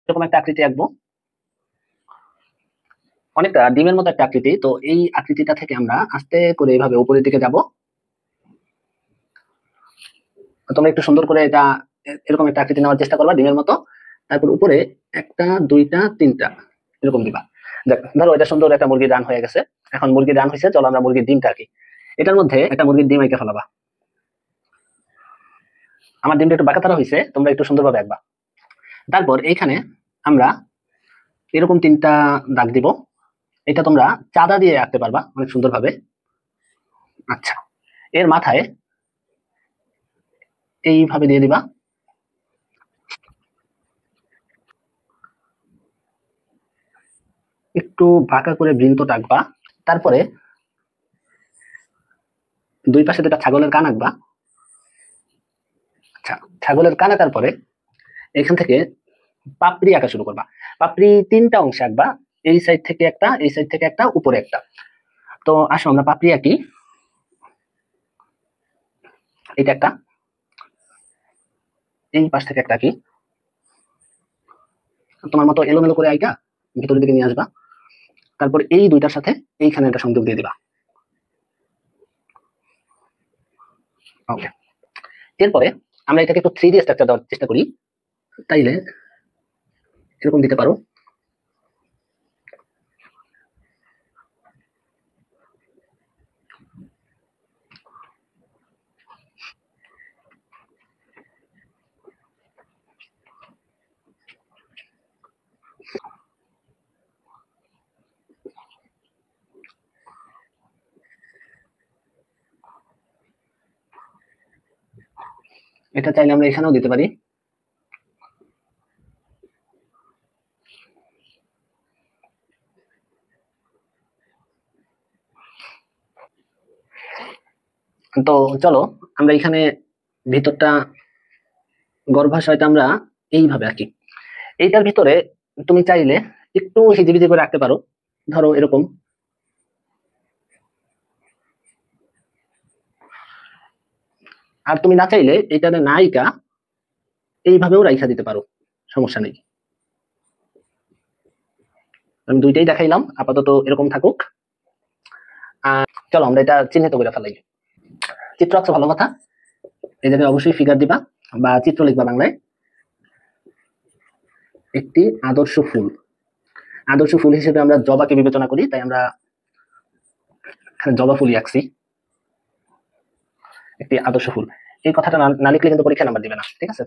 এরকম একটা আকৃতি আঁকবো, অনেকটা ডিমের মতো একটা আকৃতি। তো এই আকৃতিটা থেকে আমরা আস্তে করে এইভাবে উপরের দিকে যাব। তোমরা একটু সুন্দর করে এটা এরকম একটা আকৃতি নেওয়ার চেষ্টা করবা ডিমের মতো। তারপর উপরে একটা, দুইটা, তিনটা এরকম দিবা। দেখ, ধরো এটা সুন্দর একটা মুরগির রান হয়ে গেছে। এখন মুরগির রান হয়েছে, চলো আমরা মুরগির ডিমটা আঁকি। এটার মধ্যে একটা মুরগির ডিম এঁকে ফেলাবা। আমার ডিমটা একটু বাঁকাতারা হয়েছে, তোমরা একটু সুন্দরভাবে আঁকবা। তারপর এইখানে আমরা এরকম তিনটা দাগ দিব। এটা তোমরা চাঁদা দিয়ে আঁকতে পারবা অনেক সুন্দরভাবে। আচ্ছা, এর মাথায় এইভাবে দিয়ে দিবা। একটু বাঁকা করে বৃন্ত টাকবা। তারপরে দুই পাশে দুটা ছাগলের কান আঁকবা। আচ্ছা, ছাগলের কান আঁকার পরে এখান থেকে পাপড়ি আঁকা শুরু করবা। পাপড়ি তিনটা অংশে আঁকবা, এই সাইড থেকে একটা, এই সাইড থেকে একটা, উপরে একটা। তো আসো আমরা পাপড়ি আঁকি। এটা একটা, এই পাশ থেকে একটা আঁকি। তোমার মতো এলোমেলো করে আঁকা ভিতরের দিকে নিয়ে আসবা। তারপর এই দুইটার সাথে এইখানে একটা সংযোগ দিয়ে দিবা। ওকে, এরপরে আমরা এটাকে একটু 3D স্ট্রাকচার দেওয়ার চেষ্টা করি। তাইলে এরকম দিতে পারো। এটা চাইলে আমরা এখানেও দিতে পারি। তো চলো আমরা এখানে ভিতরটা, গর্ভাশয়টা আমরা এইভাবে আঁকি। এইটার ভিতরে তুমি চাইলে একটু হিজিবিজি করে রাখতে পারো, ধরো এরকম। আর তুমি না চাইলে এটার নায়িকা এইভাবেও রাইখা দিতে পারো, সমস্যা নেই। আমি দুইটাই দেখাইলাম, আপাতত এরকম থাকুক। আর চলো আমরা এটা চিহ্নিত করে ফেলাই। চিত্র আঁকছো, ভালো কথা। এই জায়গায় অবশ্যই ফিগার দিবা বা চিত্র লিখবা বাংলায়। একটি আদর্শ ফুল, আদর্শ ফুল হিসেবে আমরা জবাকে বিবেচনা করি, তাই আমরা জবা ফুলই আঁকছি। একটি আদর্শ ফুল, এই কথাটা না লিখলে কিন্তু পরীক্ষা নাম্বার দিবে না, ঠিক আছে।